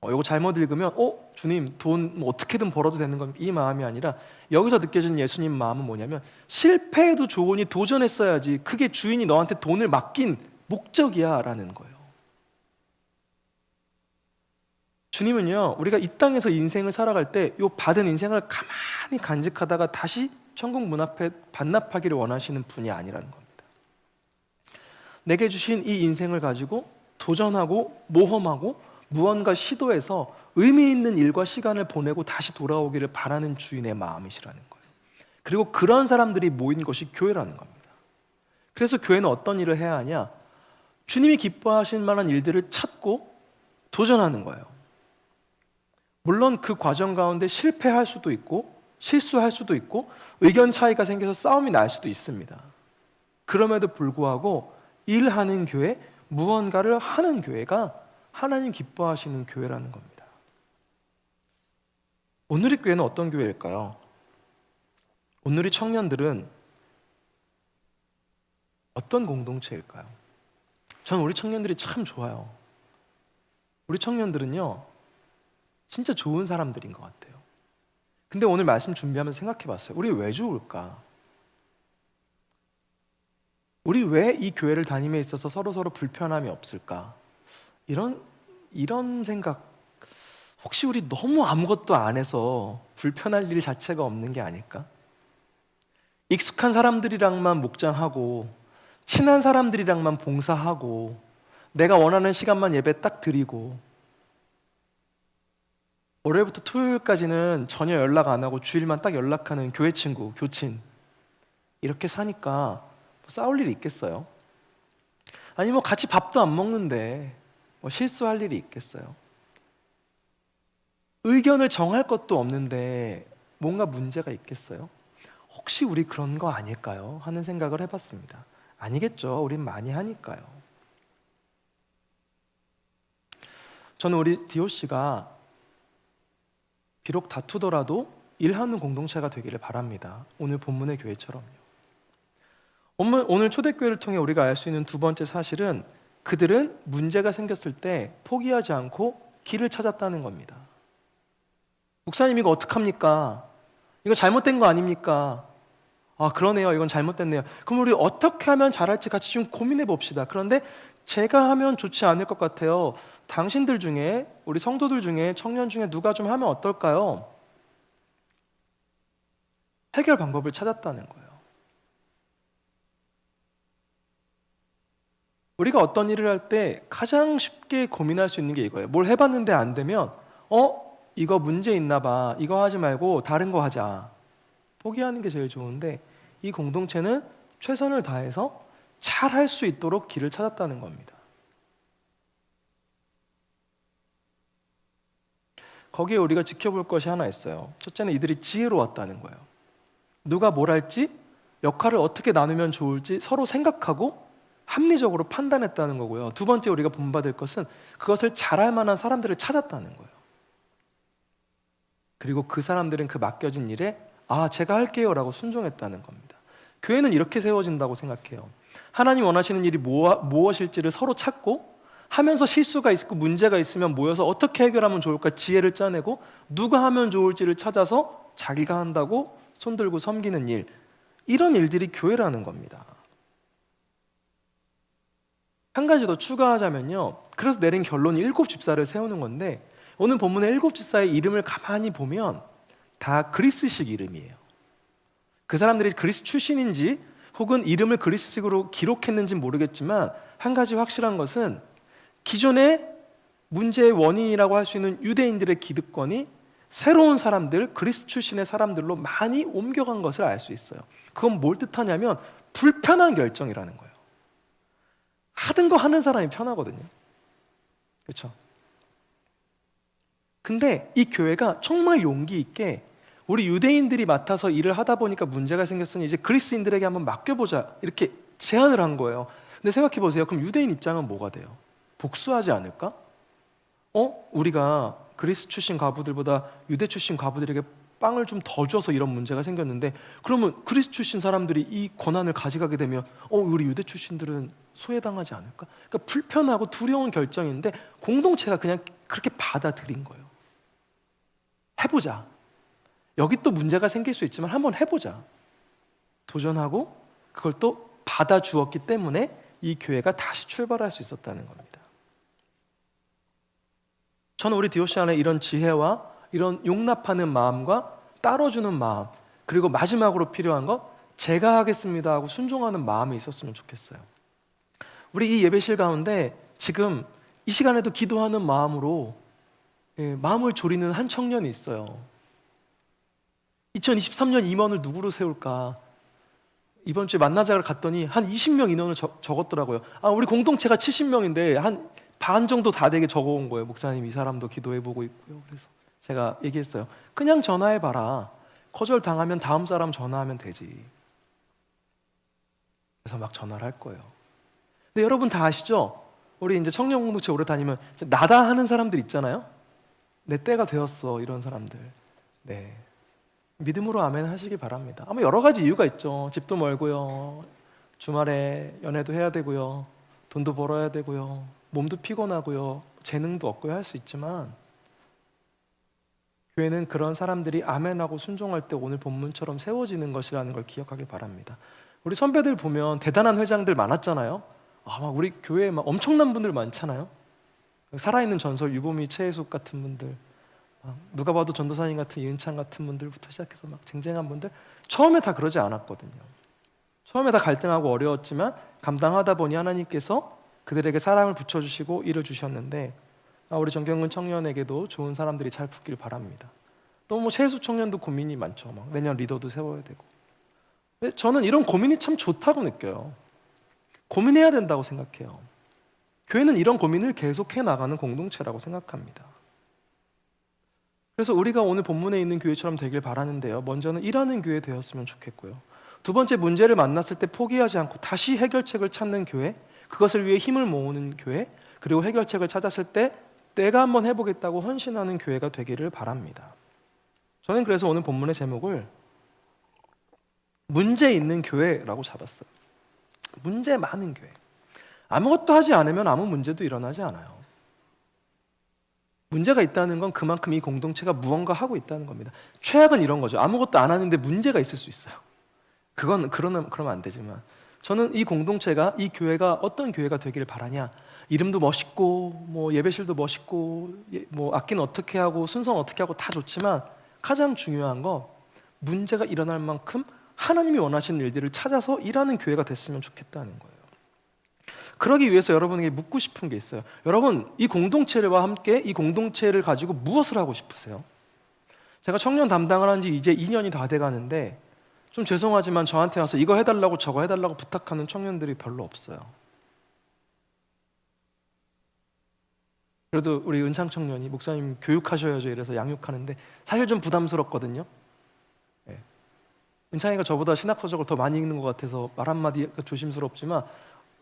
이거 잘못 읽으면 주님 돈 뭐 어떻게든 벌어도 되는 겁니까? 이 마음이 아니라 여기서 느껴지는 예수님 마음은 뭐냐면 실패해도 좋으니 도전했어야지. 그게 주인이 너한테 돈을 맡긴 목적이야 라는 거예요. 주님은요, 우리가 이 땅에서 인생을 살아갈 때 이 받은 인생을 가만히 간직하다가 다시 천국 문 앞에 반납하기를 원하시는 분이 아니라는 겁니다. 내게 주신 이 인생을 가지고 도전하고 모험하고 무언가 시도해서 의미 있는 일과 시간을 보내고 다시 돌아오기를 바라는 주인의 마음이시라는 거예요. 그리고 그런 사람들이 모인 것이 교회라는 겁니다. 그래서 교회는 어떤 일을 해야 하냐? 주님이 기뻐하실 만한 일들을 찾고 도전하는 거예요. 물론 그 과정 가운데 실패할 수도 있고 실수할 수도 있고 의견 차이가 생겨서 싸움이 날 수도 있습니다. 그럼에도 불구하고 일하는 교회, 무언가를 하는 교회가 하나님 기뻐하시는 교회라는 겁니다. 오늘의 교회는 어떤 교회일까요? 오늘의 청년들은 어떤 공동체일까요? 저는 우리 청년들이 참 좋아요. 우리 청년들은요, 진짜 좋은 사람들인 것 같아요. 근데 오늘 말씀 준비하면서 생각해 봤어요. 우리 왜 좋을까? 우리 왜 이 교회를 다님에 있어서 서로 불편함이 없을까? 이런 생각, 혹시 우리 너무 아무것도 안 해서 불편할 일 자체가 없는 게 아닐까? 익숙한 사람들이랑만 묵장하고 친한 사람들이랑만 봉사하고 내가 원하는 시간만 예배 딱 드리고 월요일부터 토요일까지는 전혀 연락 안 하고 주일만 딱 연락하는 교회 친구, 교친, 이렇게 사니까 뭐 싸울 일이 있겠어요? 아니 뭐 같이 밥도 안 먹는데 뭐 실수할 일이 있겠어요? 의견을 정할 것도 없는데 뭔가 문제가 있겠어요? 혹시 우리 그런 거 아닐까요? 하는 생각을 해봤습니다. 아니겠죠. 우린 많이 하니까요. 저는 우리 DOC가 비록 다투더라도 일하는 공동체가 되기를 바랍니다. 오늘 본문의 교회처럼요. 오늘 초대교회를 통해 우리가 알 수 있는 두 번째 사실은 그들은 문제가 생겼을 때 포기하지 않고 길을 찾았다는 겁니다. 목사님 이거 어떡합니까? 이거 잘못된 거 아닙니까? 아 그러네요. 이건 잘못됐네요. 그럼 우리 어떻게 하면 잘할지 같이 좀 고민해 봅시다. 그런데 제가 하면 좋지 않을 것 같아요. 당신들 중에, 우리 성도들 중에, 청년 중에 누가 좀 하면 어떨까요? 해결 방법을 찾았다는 거예요. 우리가 어떤 일을 할 때 가장 쉽게 고민할 수 있는 게 이거예요. 뭘 해봤는데 안 되면 이거 문제 있나 봐. 이거 하지 말고 다른 거 하자. 포기하는 게 제일 좋은데 이 공동체는 최선을 다해서 잘 할 수 있도록 길을 찾았다는 겁니다. 거기에 우리가 지켜볼 것이 하나 있어요. 첫째는 이들이 지혜로웠다는 거예요. 누가 뭘 할지, 역할을 어떻게 나누면 좋을지 서로 생각하고 합리적으로 판단했다는 거고요. 두 번째 우리가 본받을 것은 그것을 잘할 만한 사람들을 찾았다는 거예요. 그리고 그 사람들은 그 맡겨진 일에 제가 할게요 라고 순종했다는 겁니다. 교회는 이렇게 세워진다고 생각해요. 하나님 원하시는 일이 무엇일지를 서로 찾고 하면서 실수가 있고 문제가 있으면 모여서 어떻게 해결하면 좋을까 지혜를 짜내고 누가 하면 좋을지를 찾아서 자기가 한다고 손들고 섬기는 일, 이런 일들이 교회라는 겁니다. 한 가지 더 추가하자면요, 그래서 내린 결론이 7 집사를 세우는 건데 오늘 본문의 7 집사의 이름을 가만히 보면 다 그리스식 이름이에요. 그 사람들이 그리스 출신인지 혹은 이름을 그리스식으로 기록했는지 모르겠지만 한 가지 확실한 것은 기존의 문제의 원인이라고 할 수 있는 유대인들의 기득권이 새로운 사람들, 그리스 출신의 사람들로 많이 옮겨간 것을 알 수 있어요. 그건 뭘 뜻하냐면 불편한 결정이라는 거예요. 하던 거 하는 사람이 편하거든요. 그렇죠? 근데 이 교회가 정말 용기 있게 우리 유대인들이 맡아서 일을 하다 보니까 문제가 생겼으니 이제 그리스인들에게 한번 맡겨보자 이렇게 제안을 한 거예요. 근데 생각해 보세요. 그럼 유대인 입장은 뭐가 돼요? 복수하지 않을까? 우리가 그리스 출신 과부들보다 유대 출신 과부들에게 빵을 좀 더 줘서 이런 문제가 생겼는데 그러면 그리스 출신 사람들이 이 권한을 가져가게 되면 우리 유대 출신들은 소외당하지 않을까? 그러니까 불편하고 두려운 결정인데 공동체가 그냥 그렇게 받아들인 거예요. 해보자. 여기 또 문제가 생길 수 있지만 한번 해보자. 도전하고 그걸 또 받아주었기 때문에 이 교회가 다시 출발할 수 있었다는 겁니다. 저는 우리 DOC 안에 이런 지혜와 이런 용납하는 마음과 따라주는 마음, 그리고 마지막으로 필요한 것, 제가 하겠습니다 하고 순종하는 마음이 있었으면 좋겠어요. 우리 이 예배실 가운데 지금 이 시간에도 기도하는 마음으로 마음을 졸이는 한 청년이 있어요. 2023년 임원을 누구로 세울까? 이번 주에 만나자를 갔더니 한 20명 인원을 적었더라고요. 우리 공동체가 70명인데 한 반 정도 다 되게 적어온 거예요. 목사님, 이 사람도 기도해보고 있고요. 그래서 제가 얘기했어요. 그냥 전화해봐라. 거절당하면 다음 사람 전화하면 되지. 그래서 막 전화를 할 거예요. 근데 여러분 다 아시죠? 우리 이제 청년 공동체 오래 다니면 나다 하는 사람들 있잖아요. 내 때가 되었어, 이런 사람들. 네, 믿음으로 아멘 하시기 바랍니다. 아마 여러 가지 이유가 있죠. 집도 멀고요, 주말에 연애도 해야 되고요, 돈도 벌어야 되고요, 몸도 피곤하고요, 재능도 없고요, 할 수 있지만 교회는 그런 사람들이 아멘하고 순종할 때 오늘 본문처럼 세워지는 것이라는 걸 기억하길 바랍니다. 우리 선배들 보면 대단한 회장들 많았잖아요. 막 우리 교회에 막 엄청난 분들 많잖아요. 살아있는 전설 유보미, 최혜숙 같은 분들, 누가 봐도 전도사님 같은 이은찬 같은 분들부터 시작해서 막 쟁쟁한 분들, 처음에 다 그러지 않았거든요. 처음에 다 갈등하고 어려웠지만 감당하다 보니 하나님께서 그들에게 사랑을 붙여주시고 일을 주셨는데, 우리 정경근 청년에게도 좋은 사람들이 잘 붙길 바랍니다. 또 뭐 최혜숙 청년도 고민이 많죠. 막 내년 리더도 세워야 되고. 근데 저는 이런 고민이 참 좋다고 느껴요. 고민해야 된다고 생각해요. 교회는 이런 고민을 계속해 나가는 공동체라고 생각합니다. 그래서 우리가 오늘 본문에 있는 교회처럼 되길 바라는데요, 먼저는 일하는 교회 되었으면 좋겠고요, 두 번째, 문제를 만났을 때 포기하지 않고 다시 해결책을 찾는 교회, 그것을 위해 힘을 모으는 교회, 그리고 해결책을 찾았을 때 내가 한번 해보겠다고 헌신하는 교회가 되기를 바랍니다. 저는 그래서 오늘 본문의 제목을 문제 있는 교회라고 잡았어요. 문제 많은 교회. 아무것도 하지 않으면 아무 문제도 일어나지 않아요. 문제가 있다는 건 그만큼 이 공동체가 무언가 하고 있다는 겁니다. 최악은 이런 거죠. 아무것도 안 하는데 문제가 있을 수 있어요. 그러면 안 되지만, 저는 이 공동체가, 이 교회가 어떤 교회가 되기를 바라냐, 이름도 멋있고 뭐 예배실도 멋있고 뭐 악기는 어떻게 하고 순서는 어떻게 하고 다 좋지만 가장 중요한 건 문제가 일어날 만큼 하나님이 원하시는 일들을 찾아서 일하는 교회가 됐으면 좋겠다는 거예요. 그러기 위해서 여러분에게 묻고 싶은 게 있어요. 여러분, 이 공동체와 함께 이 공동체를 가지고 무엇을 하고 싶으세요? 제가 청년 담당을 한 지 이제 2년이 다 돼가는데 좀 죄송하지만 저한테 와서 이거 해달라고 저거 해달라고 부탁하는 청년들이 별로 없어요. 그래도 우리 은창 청년이 목사님 교육하셔야죠 이래서 양육하는데 사실 좀 부담스럽거든요. 네. 은창이가 저보다 신학서적을 더 많이 읽는 것 같아서 말 한마디가 조심스럽지만,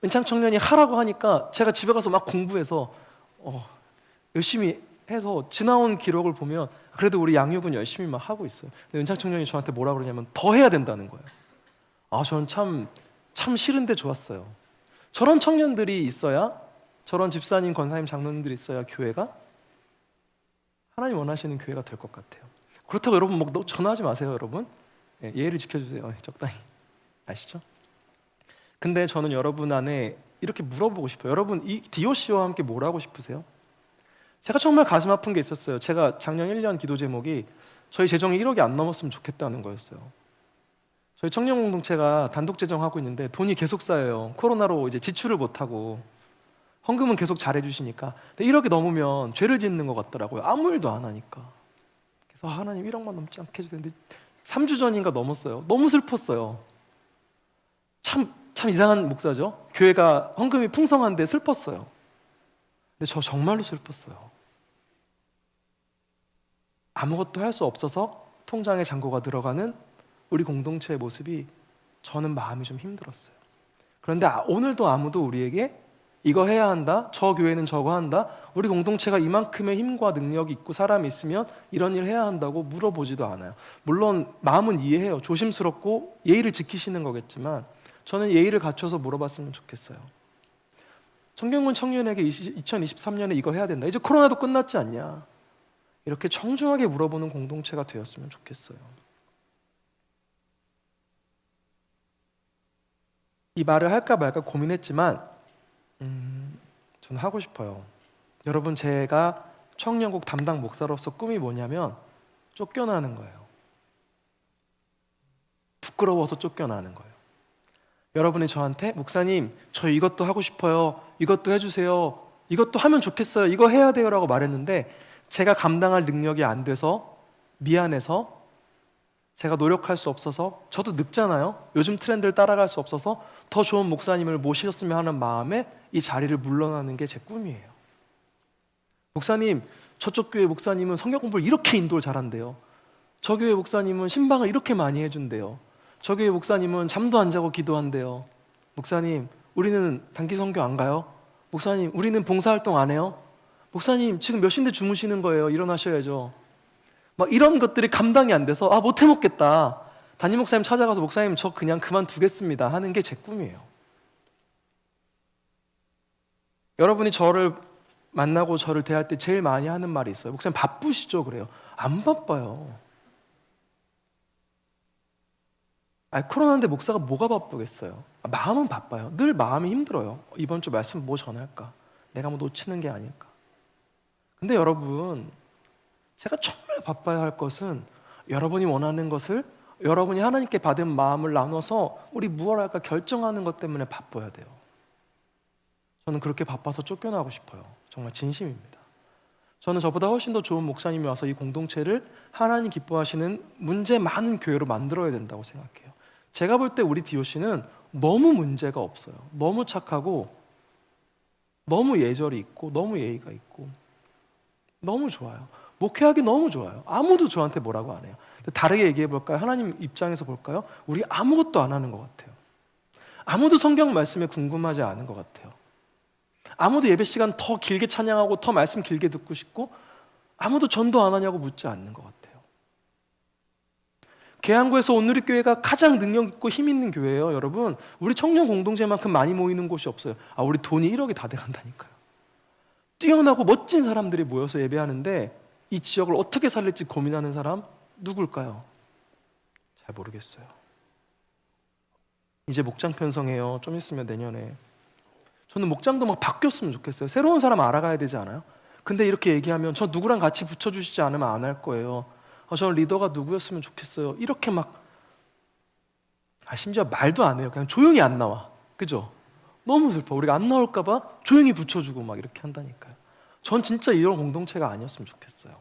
은창 청년이 하라고 하니까 제가 집에 가서 막 공부해서 열심히 해서 지나온 기록을 보면 그래도 우리 양육은 열심히 막 하고 있어요. 근데 은창 청년이 저한테 뭐라 그러냐면 더 해야 된다는 거예요. 저는 참 싫은데 좋았어요. 저런 청년들이 있어야, 저런 집사님, 권사님, 장로님들이 있어야 교회가 하나님 원하시는 교회가 될 것 같아요. 그렇다고 여러분 뭐 전화하지 마세요, 여러분. 예의를 지켜주세요. 적당히. 아시죠? 근데 저는 여러분 안에 이렇게 물어보고 싶어요. 여러분, 이 DOC와 함께 뭘 하고 싶으세요? 제가 정말 가슴 아픈 게 있었어요. 제가 작년 1년 기도 제목이 저희 재정이 1억이 안 넘었으면 좋겠다는 거였어요. 저희 청년 공동체가 단독 재정하고 있는데 돈이 계속 쌓여요. 코로나로 이제 지출을 못하고 헌금은 계속 잘해주시니까. 근데 1억이 넘으면 죄를 짓는 것 같더라고요. 아무 일도 안 하니까. 그래서 하나님 1억만 넘지 않게 해주세요. 근데 3주 전인가 넘었어요. 너무 슬펐어요. 참 이상한 목사죠. 교회가 헌금이 풍성한데 슬펐어요. 근데 저 정말로 슬펐어요. 아무것도 할 수 없어서 통장에 잔고가 들어가는 우리 공동체의 모습이 저는 마음이 좀 힘들었어요. 그런데 오늘도 아무도 우리에게 이거 해야 한다, 저 교회는 저거 한다, 우리 공동체가 이만큼의 힘과 능력이 있고 사람이 있으면 이런 일 해야 한다고 물어보지도 않아요. 물론 마음은 이해해요. 조심스럽고 예의를 지키시는 거겠지만 저는 예의를 갖춰서 물어봤으면 좋겠어요. 정경근 청년에게 2023년에 이거 해야 된다, 이제 코로나도 끝났지 않냐, 이렇게 정중하게 물어보는 공동체가 되었으면 좋겠어요. 이 말을 할까 말까 고민했지만 저는 하고 싶어요. 여러분, 제가 청년국 담당 목사로서 꿈이 뭐냐면 쫓겨나는 거예요. 부끄러워서 쫓겨나는 거예요. 여러분이 저한테 목사님 저 이것도 하고 싶어요, 이것도 해주세요, 이것도 하면 좋겠어요, 이거 해야 돼요 라고 말했는데 제가 감당할 능력이 안 돼서 미안해서, 제가 노력할 수 없어서, 저도 늙잖아요. 요즘 트렌드를 따라갈 수 없어서 더 좋은 목사님을 모셨으면 하는 마음에 이 자리를 물러나는 게 제 꿈이에요. 목사님 저쪽 교회 목사님은 성경 공부를 이렇게 인도를 잘한대요, 저 교회 목사님은 신방을 이렇게 많이 해준대요, 저 교회 목사님은 잠도 안 자고 기도한대요. 목사님 우리는 단기 선교 안 가요? 목사님 우리는 봉사활동 안 해요? 목사님 지금 몇 시인데 주무시는 거예요, 일어나셔야죠. 막 이런 것들이 감당이 안 돼서 못 해먹겠다, 담임 목사님 찾아가서 목사님 저 그냥 그만두겠습니다 하는 게 제 꿈이에요. 여러분이 저를 만나고 저를 대할 때 제일 많이 하는 말이 있어요. 목사님 바쁘시죠? 그래요. 안 바빠요. 코로나인데 목사가 뭐가 바쁘겠어요? 마음은 바빠요. 늘 마음이 힘들어요. 이번 주 말씀 뭐 전할까? 내가 뭐 놓치는 게 아닐까? 근데 여러분, 제가 정말 바빠야 할 것은 여러분이 원하는 것을, 여러분이 하나님께 받은 마음을 나눠서 우리 무엇을 할까 결정하는 것 때문에 바빠야 돼요. 저는 그렇게 바빠서 쫓겨나고 싶어요. 정말 진심입니다. 저는 저보다 훨씬 더 좋은 목사님이 와서 이 공동체를 하나님 기뻐하시는 문제 많은 교회로 만들어야 된다고 생각해요. 제가 볼 때 우리 DOC는 너무 문제가 없어요. 너무 착하고 너무 예절이 있고 너무 예의가 있고 너무 좋아요. 목회하기 너무 좋아요. 아무도 저한테 뭐라고 안 해요. 다르게 얘기해 볼까요? 하나님 입장에서 볼까요? 우리 아무것도 안 하는 것 같아요. 아무도 성경 말씀에 궁금하지 않은 것 같아요. 아무도 예배 시간 더 길게 찬양하고 더 말씀 길게 듣고 싶고 아무도 전도 안 하냐고 묻지 않는 것 같아요. 계양구에서 온누리교회가 가장 능력 있고 힘 있는 교회예요. 여러분, 우리 청년 공동체만큼 많이 모이는 곳이 없어요. 우리 돈이 1억이 다 돼간다니까요. 뛰어나고 멋진 사람들이 모여서 예배하는데 이 지역을 어떻게 살릴지 고민하는 사람 누굴까요? 잘 모르겠어요. 이제 목장 편성해요. 좀 있으면 내년에. 저는 목장도 막 바뀌었으면 좋겠어요. 새로운 사람 알아가야 되지 않아요? 근데 이렇게 얘기하면 저 누구랑 같이 붙여주시지 않으면 안 할 거예요. 저는 리더가 누구였으면 좋겠어요. 이렇게 막 심지어 말도 안 해요. 그냥 조용히 안 나와. 그죠? 너무 슬퍼. 우리가 안 나올까 봐 조용히 붙여주고 막 이렇게 한다니까요. 전 진짜 이런 공동체가 아니었으면 좋겠어요.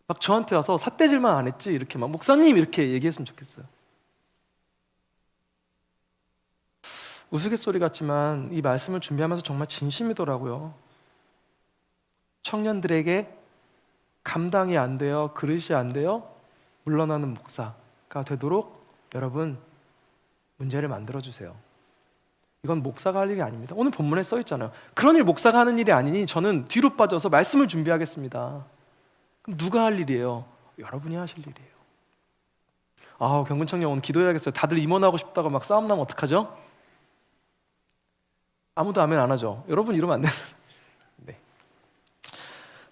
막 저한테 와서 삿대질만 안 했지 이렇게 막 목사님 이렇게 얘기했으면 좋겠어요. 우스갯소리 같지만 이 말씀을 준비하면서 정말 진심이더라고요. 청년들에게 감당이 안 돼요, 그릇이 안 돼요, 물러나는 목사가 되도록 여러분 문제를 만들어주세요. 이건 목사가 할 일이 아닙니다. 오늘 본문에 써 있잖아요. 그런 일 목사가 하는 일이 아니니 저는 뒤로 빠져서 말씀을 준비하겠습니다. 그럼 누가 할 일이에요? 여러분이 하실 일이에요. 경군 청년 오늘 기도해야겠어요. 다들 임원하고 싶다고 막 싸움 나면 어떡하죠? 아무도 아멘 안 하죠. 여러분 이러면 안 돼요. 네.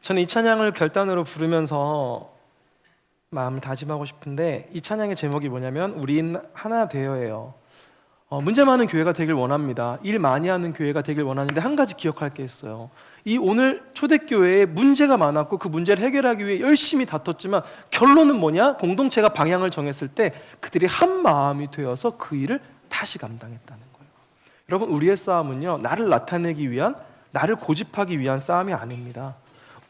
저는 이 찬양을 결단으로 부르면서 마음을 다짐하고 싶은데 이 찬양의 제목이 뭐냐면 우린 하나 되어예요. 문제 많은 교회가 되길 원합니다. 일 많이 하는 교회가 되길 원하는데 한 가지 기억할 게 있어요. 이 오늘 초대교회에 문제가 많았고 그 문제를 해결하기 위해 열심히 다퉜지만 결론은 뭐냐? 공동체가 방향을 정했을 때 그들이 한 마음이 되어서 그 일을 다시 감당했다는 거예요. 여러분, 우리의 싸움은요, 나를 나타내기 위한, 나를 고집하기 위한 싸움이 아닙니다.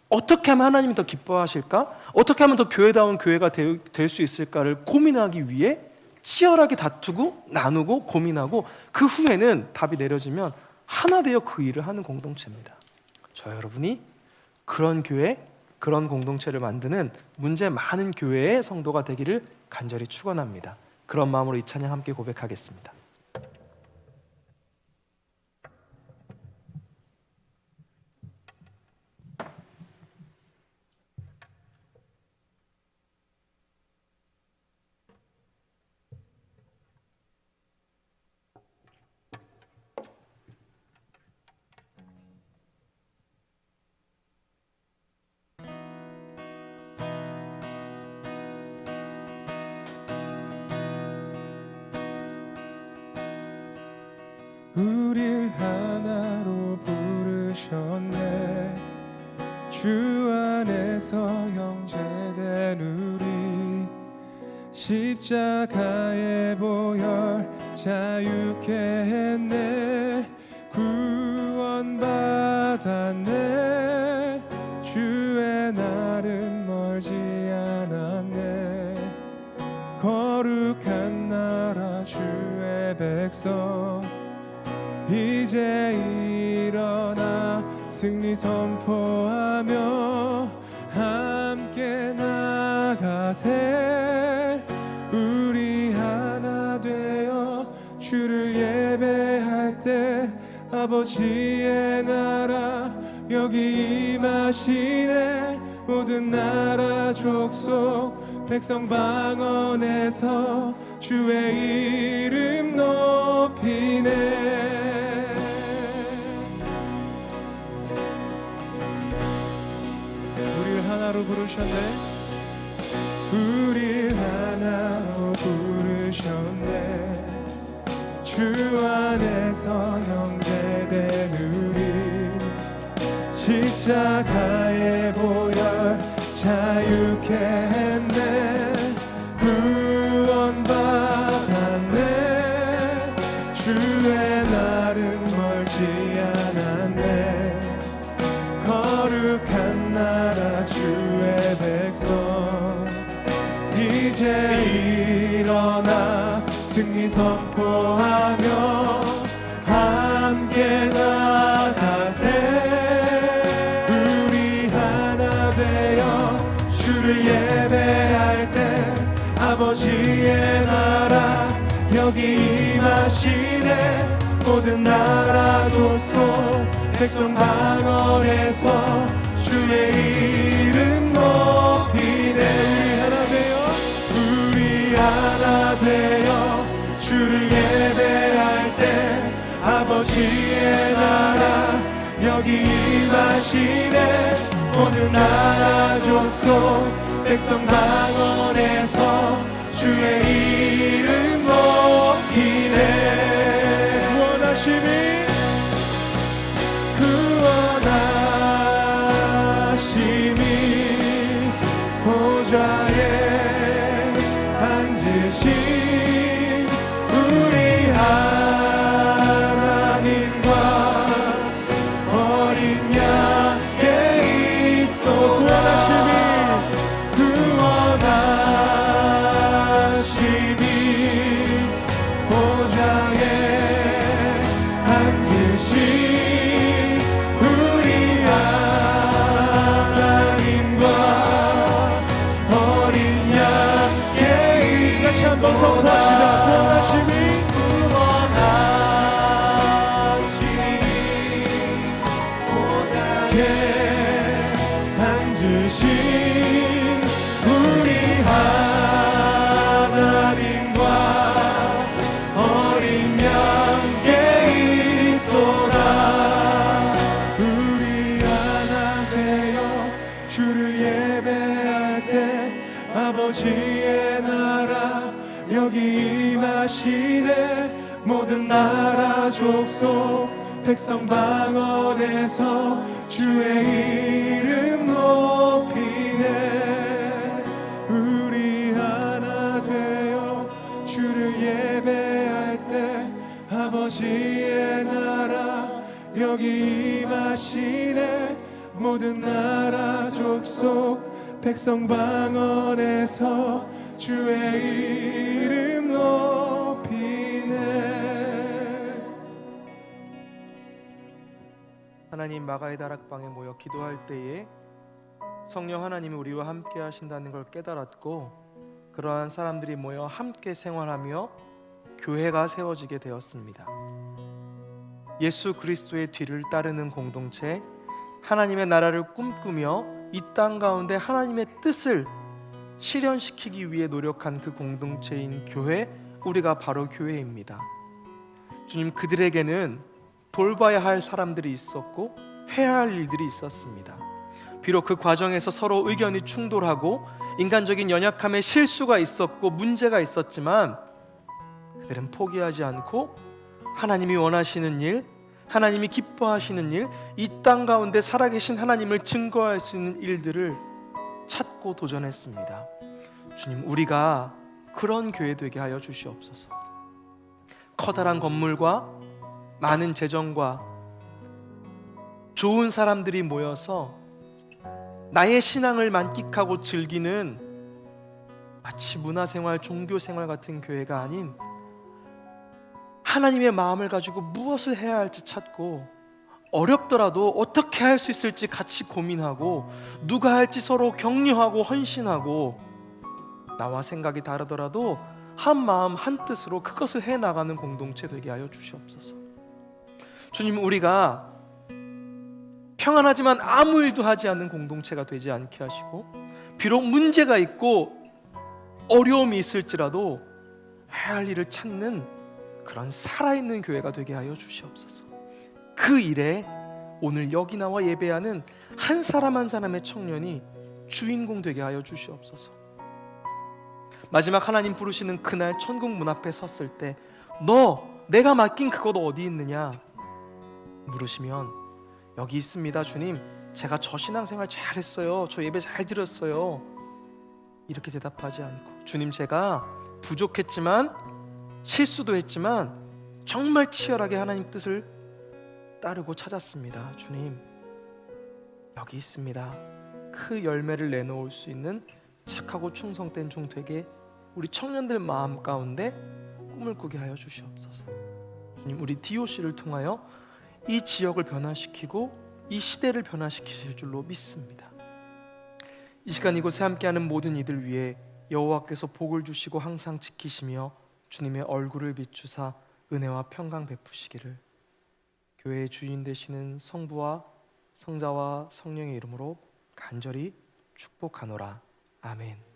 어떻게 하면 하나님이 더 기뻐하실까? 어떻게 하면 더 교회다운 교회가 될 수 있을까를 고민하기 위해 치열하게 다투고 나누고 고민하고 그 후에는 답이 내려지면 하나 되어 그 일을 하는 공동체입니다. 저 여러분이 그런 교회, 그런 공동체를 만드는 문제 많은 교회의 성도가 되기를 간절히 축원합니다. 그런 마음으로 이 찬양 함께 고백하겠습니다. 우릴 하나로 부르셨네. 주 안에서 형제된 우리 십자가의 보혈 자유케 했네. 구원받았네. 주의 날은 멀지 않았네. 거룩한 나라 주의 백성 이제 일어나 승리 선포하며 함께 나가세. 우리 하나 되어 주를 예배할 때 아버지의 나라 여기 임하시네. 모든 나라 족속 백성 방언에서 주의 이름 높이네. 우리를 하나로 부르셨네. 우리를 하나로 부르셨네. 주 안에서 형제된 우리 십자가의 보혈 자유케 했네. 구원받았네. 주의 날은 멀지 않았네. 거룩한 나라 주의 백성 이제 일어나 승리 선포하며 함께 나가세. 우리 하나 되어 주를 예배할 때 아버지의 나라 여기 임하시네. 모든 나라 족속 백성 방언에서 주의 이름 높이네. 우리 하나 되어 주를 예배할 때 아버지의 나라 여기 임하시네. 모든 나라 족속 백성 방언에서 주의 이름 높이네. 구원하심이 보좌에 앉으신 우리 하나님과 어린 양의 또 구원하심이 보좌에 앉으신 우리 하나님과 어린 양의 다시 한번 선포합시다. 보좌에 앉으신 우리 하나님과 어린 양께 있도다. 우리 하나 되어 주를 예배할 때 아버지의 나라 여기 임하시네. 모든 나라 족속 백성 방언에서 주의 이름 높이네. 우리 하나 되어 주를 예배할 때 아버지의 나라 여기 임하시네. 모든 나라 족속 백성 방언에서 주의 이름 높이네. 하나님, 마가의 다락방에 모여 기도할 때에 성령 하나님이 우리와 함께 하신다는 걸 깨달았고, 그러한 사람들이 모여 함께 생활하며 교회가 세워지게 되었습니다. 예수 그리스도의 뒤를 따르는 공동체, 하나님의 나라를 꿈꾸며 이 땅 가운데 하나님의 뜻을 실현시키기 위해 노력한 그 공동체인 교회, 우리가 바로 교회입니다. 주님, 그들에게는 돌봐야 할 사람들이 있었고 해야 할 일들이 있었습니다. 비록 그 과정에서 서로 의견이 충돌하고 인간적인 연약함에 실수가 있었고 문제가 있었지만 그들은 포기하지 않고 하나님이 원하시는 일, 하나님이 기뻐하시는 일, 이 땅 가운데 살아계신 하나님을 증거할 수 있는 일들을 찾고 도전했습니다. 주님, 우리가 그런 교회 되게 하여 주시옵소서. 커다란 건물과 많은 재정과 좋은 사람들이 모여서 나의 신앙을 만끽하고 즐기는 마치 문화생활, 종교생활 같은 교회가 아닌 하나님의 마음을 가지고 무엇을 해야 할지 찾고 어렵더라도 어떻게 할 수 있을지 같이 고민하고 누가 할지 서로 격려하고 헌신하고 나와 생각이 다르더라도 한 마음 한 뜻으로 그것을 해나가는 공동체 되게 하여 주시옵소서. 주님, 우리가 평안하지만 아무 일도 하지 않는 공동체가 되지 않게 하시고 비록 문제가 있고 어려움이 있을지라도 해야 할 일을 찾는 그런 살아있는 교회가 되게 하여 주시옵소서. 그 일에 오늘 여기 나와 예배하는 한 사람 한 사람의 청년이 주인공 되게 하여 주시옵소서. 마지막 하나님 부르시는 그날 천국 문 앞에 섰을 때 너 내가 맡긴 그것 어디 있느냐 물으시면 여기 있습니다 주님, 제가 저 신앙생활 잘했어요, 저 예배 잘 드렸어요, 이렇게 대답하지 않고 주님, 제가 부족했지만 실수도 했지만 정말 치열하게 하나님 뜻을 따르고 찾았습니다. 주님, 여기 있습니다. 그 열매를 내놓을 수 있는 착하고 충성된 종 되게 우리 청년들 마음 가운데 꿈을 꾸게 하여 주시옵소서. 주님, 우리 DOC를 통하여 이 지역을 변화시키고 이 시대를 변화시키실 줄로 믿습니다. 이 시간 이곳에 함께하는 모든 이들 위해 여호와께서 복을 주시고 항상 지키시며 주님의 얼굴을 비추사 은혜와 평강 베푸시기를 교회의 주인 되시는 성부와 성자와 성령의 이름으로 간절히 축복하노라. 아멘.